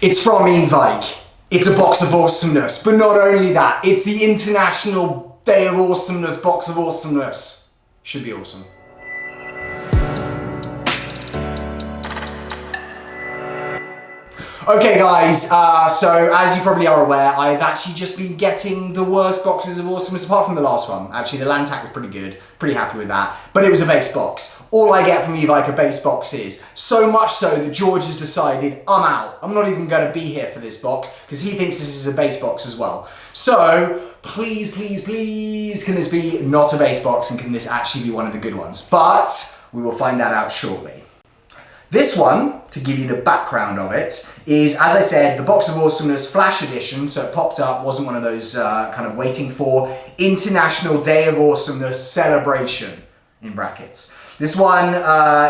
It's from Evike. It's a box of awesomeness, but not only that, it's the International Day of Awesomeness box of awesomeness. Should be awesome. Okay guys, so as you probably are aware, I've actually just been getting the worst boxes of awesomeness apart from the last one. Actually, the Lantac was pretty good, pretty happy with that, but it was a base box. All I get from Evike are base boxes. So much so that George has decided, I'm out. I'm not even going to be here for this box because he thinks this is a base box as well. So please, please, please, can this be not a base box and can this actually be one of the good ones? But we will find that out shortly. This one, to give you the background of it, is, as I said, the Box of Awesomeness Flash Edition, so it popped up, wasn't one of those kind of waiting for, International Day of Awesomeness Celebration, in brackets. This one,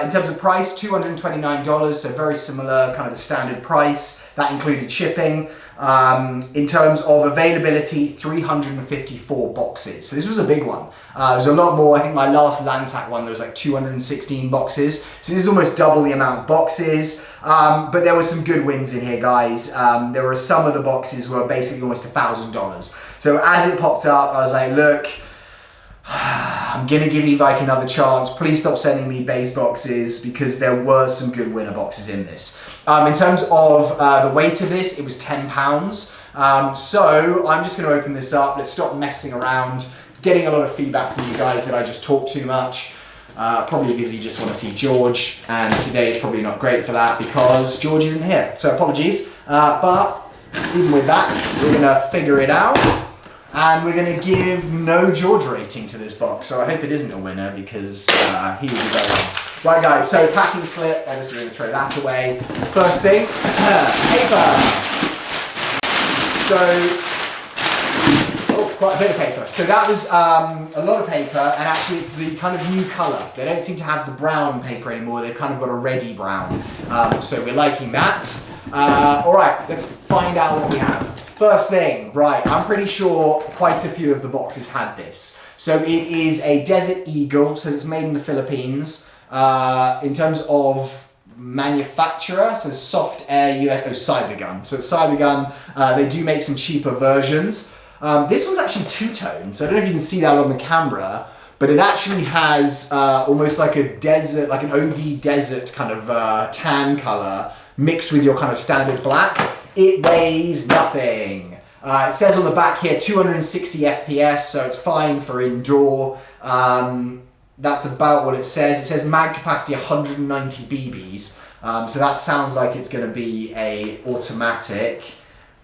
in terms of price, $229, so very similar, kind of the standard price. That included shipping. In terms of availability, 354 boxes. So this was a big one. It was a lot more. I think my last Lantac one, there was like 216 boxes. So this is almost double the amount of boxes. But there were some good wins in here, guys. There were some of the boxes were basically almost $1,000. So as it popped up, I was like, look, I'm gonna give Evike another chance. Please stop sending me base boxes because there were some good winner boxes in this. In terms of the weight of this, it was 10 pounds. So I'm just gonna open this up. Let's stop messing around. Getting a lot of feedback from you guys that I just talk too much. Probably because you just want to see George, and today is probably not great for that because George isn't here. So apologies. But even with that, we're gonna figure it out. And we're going to give no George rating to this box, so I hope it isn't a winner because he will be very wrong. Right guys, so packing slip, obviously we're going to throw that away. First thing, paper. So, oh, quite a bit of paper. So that was a lot of paper, and actually it's the kind of new colour. They don't seem to have the brown paper anymore, they've kind of got a reddy brown. So we're liking that. Alright, let's find out what we have. First thing, right, I'm pretty sure quite a few of the boxes had this. So it is a Desert Eagle, says it's made in the Philippines. In terms of manufacturer, so Soft Air US, Cybergun. So it's Cybergun, they do make some cheaper versions. This one's actually two-tone, so I don't know if you can see that on the camera, but it actually has almost like a desert, like an OD desert kind of tan color mixed with your kind of standard black. It weighs nothing. It says on the back here 260 FPS, so it's fine for indoor. That's about what it says. It says mag capacity 190 BBs, so that sounds like it's going to be a automatic,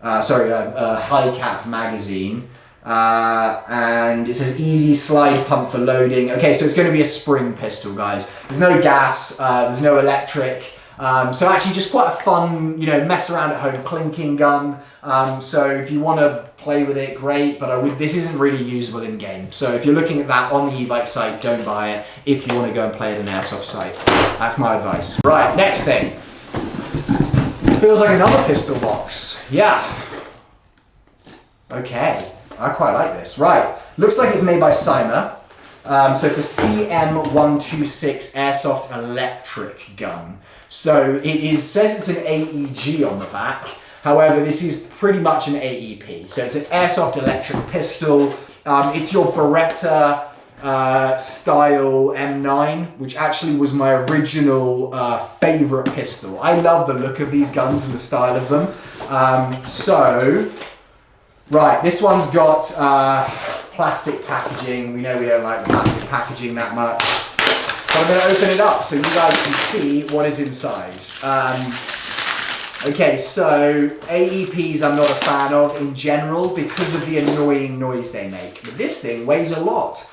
a high cap magazine. And it says easy slide pump for loading. Okay, so it's going to be a spring pistol, guys. There's no gas, there's no electric. So actually just quite a fun, mess around at home clinking gun. So if you want to play with it, great, but this isn't really usable in game. So if you're looking at that on the Evike site, don't buy it if you want to go and play at an airsoft site. That's my advice. Right, next thing. Feels like another pistol box. Yeah. Okay, I quite like this. Right, looks like it's made by Cyma. So it's a CM126 airsoft electric gun. So it says it's an AEG on the back. However, this is pretty much an AEP. So it's an airsoft electric pistol. It's your Beretta style M9, which actually was my original favorite pistol. I love the look of these guns and the style of them. Right, this one's got plastic packaging. We know we don't like the plastic packaging that much. So I'm going to open it up so you guys can see what is inside. Okay, so AEPs I'm not a fan of in general because of the annoying noise they make. But this thing weighs a lot.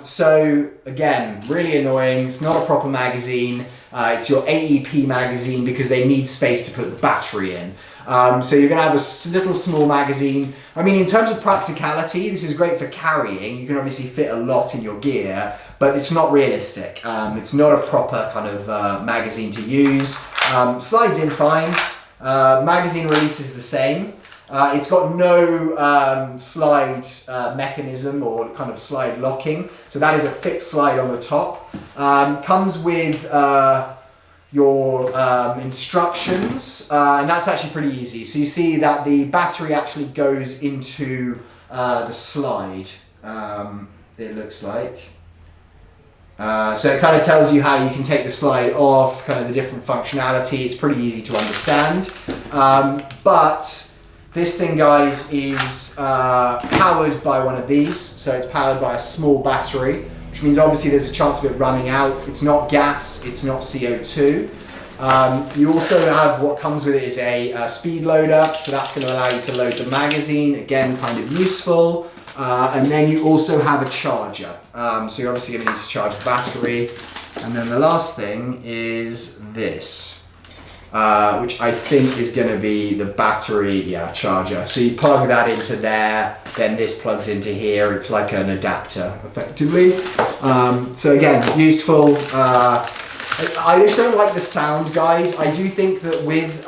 So again, really annoying. It's not a proper magazine. It's your AEP magazine because they need space to put the battery in. So you're going to have a little small magazine. I mean, in terms of practicality, this is great for carrying. You can obviously fit a lot in your gear, but it's not realistic. It's not a proper kind of magazine to use. Slides in fine. Magazine release is the same. It's got no slide mechanism or kind of slide locking. So that is a fixed slide on the top. Comes with your instructions, and that's actually pretty easy. So you see that the battery actually goes into the slide, it looks like. So it kind of tells you how you can take the slide off, kind of the different functionality. It's pretty easy to understand. But this thing, guys, is powered by one of these. So it's powered by a small battery, which means obviously there's a chance of it running out. It's not gas, it's not CO2. You also have what comes with it is a speed loader, so that's going to allow you to load the magazine, again kind of useful. And then you also have a charger, so you're obviously going to need to charge the battery. And then the last thing is this, which I think is going to be the battery charger. So you plug that into there, then this plugs into here. It's like an adapter effectively. So again, useful. I just don't like the sound, guys. I do think that with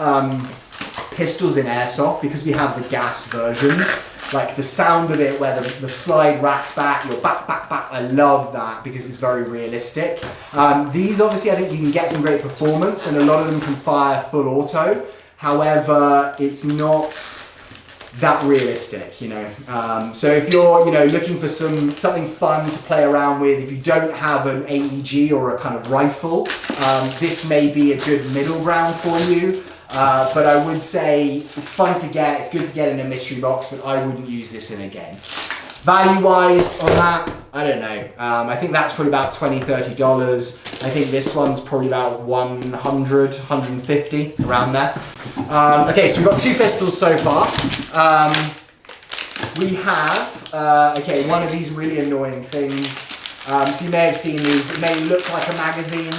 pistols in airsoft, because we have the gas versions, like the sound of it where the slide racks back, you're back, I love that because it's very realistic. These obviously I think you can get some great performance and a lot of them can fire full auto. However, it's not that realistic, you know. So if you're, you know, looking for something fun to play around with, if you don't have an AEG or a kind of rifle, this may be a good middle ground for you. But I would say it's fun to get, it's good to get in a mystery box, but I wouldn't use this in a game. Value-wise on that, I don't know. I think that's probably about $20, $30. I think this one's probably about 100, 150, around there. Okay, so we've got 2 pistols so far. We have, okay, one of these really annoying things. So you may have seen these. It may look like a magazine.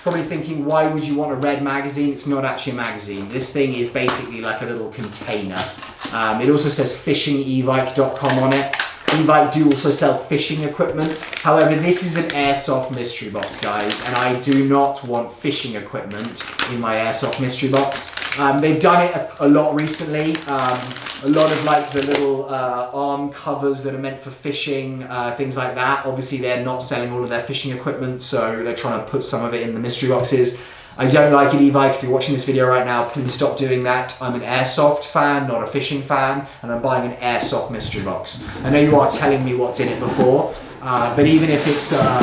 Probably thinking, why would you want a red magazine? It's not actually a magazine. This thing is basically like a little container. It also says fishingevike.com on it. Evike do also sell fishing equipment. However, this is an airsoft mystery box, guys, and I do not want fishing equipment in my airsoft mystery box. They've done it a lot recently. A lot of like the little arm covers that are meant for fishing, things like that. Obviously, they're not selling all of their fishing equipment, so they're trying to put some of it in the mystery boxes. I don't like it, Evike. If you're watching this video right now, please stop doing that. I'm an airsoft fan, not a fishing fan, and I'm buying an airsoft mystery box. I know you are telling me what's in it before, but even if it's a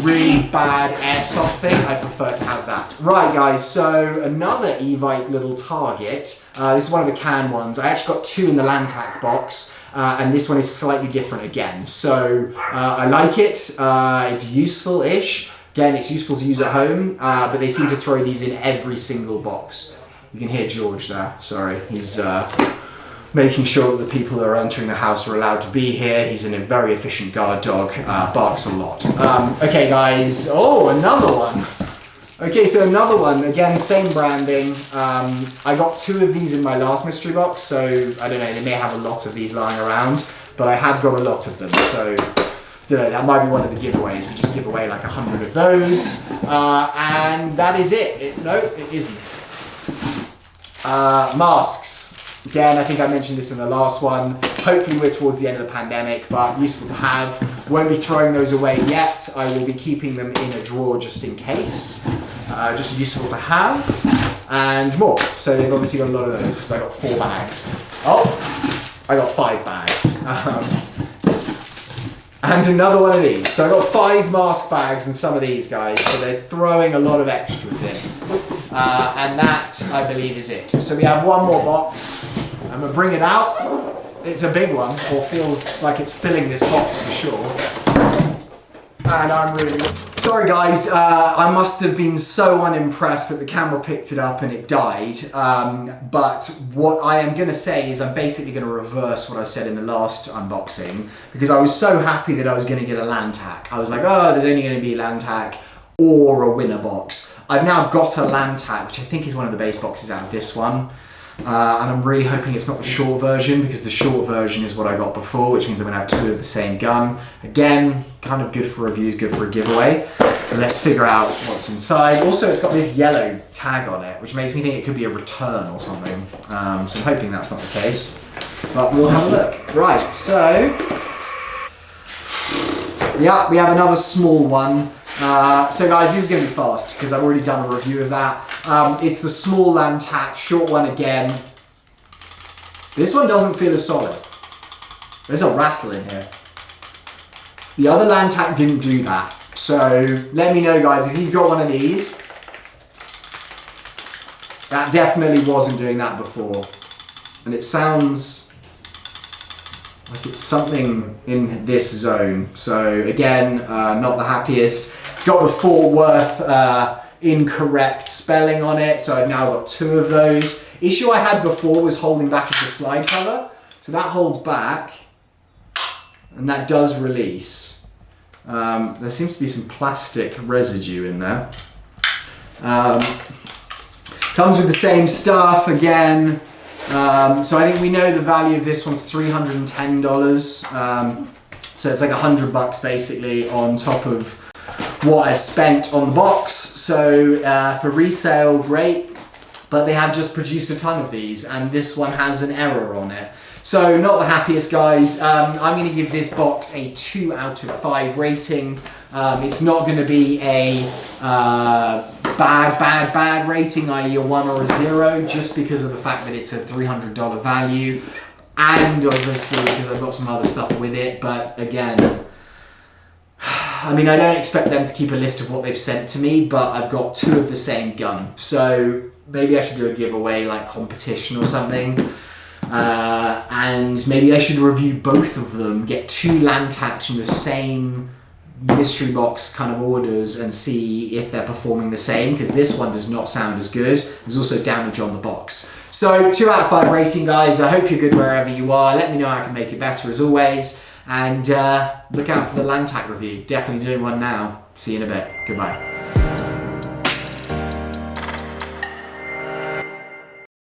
really bad airsoft thing, I prefer to have that. Right, guys, so another Evike little target. This is one of the can ones. I actually got 2 in the Lantac box, and this one is slightly different again. So I like it. It's useful-ish. Again, it's useful to use at home, but they seem to throw these in every single box. You can hear George there, sorry. He's making sure that the people that are entering the house are allowed to be here. He's a very efficient guard dog, barks a lot. Okay, guys, oh, another one. Okay, so another one, again, same branding. I got 2 of these in my last mystery box, so I don't know, they may have a lot of these lying around, but I have got a lot of them, so I don't know, that might be one of the giveaways. We just give away like 100 of those, and that is it. No, it isn't. Masks. Again, I think I mentioned this in the last one. Hopefully we're towards the end of the pandemic, but useful to have. Won't be throwing those away yet. I will be keeping them in a drawer just in case. Just useful to have. And more. So they've obviously got a lot of those. So I got 4 bags. Oh, I got 5 bags. And another one of these. So I got 5 mask bags and some of these guys. So they're throwing a lot of extras in. And that, I believe, is it. So we have one more box. I'm going to bring it out. It's a big one, or feels like it's filling this box for sure. And I'm really... Sorry guys, I must have been so unimpressed that the camera picked it up and it died. But what I am going to say is I'm basically going to reverse what I said in the last unboxing. Because I was so happy that I was going to get a Lantac. I was like, oh, there's only going to be a Lantac or a winner box. I've now got a Lantac, which I think is one of the base boxes out of this one. And I'm really hoping it's not the short version, because the short version is what I got before, which means I'm going to have 2 of the same gun. Again, kind of good for reviews, good for a giveaway. But let's figure out what's inside. Also, it's got this yellow tag on it, which makes me think it could be a return or something. So I'm hoping that's not the case. But we'll have a look. Right, so... yeah, we have another small one. So guys, this is going to be fast because I've already done a review of that. It's the small Lantac, short one again. This one doesn't feel as solid. There's a rattle in here. The other Lantac didn't do that. So let me know, guys, if you've got one of these. That definitely wasn't doing that before. And it sounds like it's something in this zone. So again, not the happiest. It's got the Fort Worth incorrect spelling on it. So I've now got 2 of those. Issue I had before was holding back of the slide cover. So that holds back and that does release. There seems to be some plastic residue in there. Comes with the same stuff again. So I think we know the value of this one's $310. So it's like $100 basically on top of what I spent on the box. So for resale, great. But they have just produced a ton of these and this one has an error on it. So not the happiest, guys. I'm going to give this box a 2 out of 5 rating. It's not going to be a bad rating, i.e. a 1 or a 0, just because of the fact that it's a $300 value. And obviously because I've got some other stuff with it. But again, I mean, I don't expect them to keep a list of what they've sent to me, but I've got 2 of the same gun. So maybe I should do a giveaway, like competition or something. And maybe I should review both of them, get 2 Lantacs from the same mystery box kind of orders and see if they're performing the same, because this one does not sound as good. There's also damage on the box. So 2 out of 5 rating, guys. I hope you're good wherever you are. Let me know how I can make it better as always. And look out for the Lantac review. Definitely doing one now. See you in a bit. Goodbye.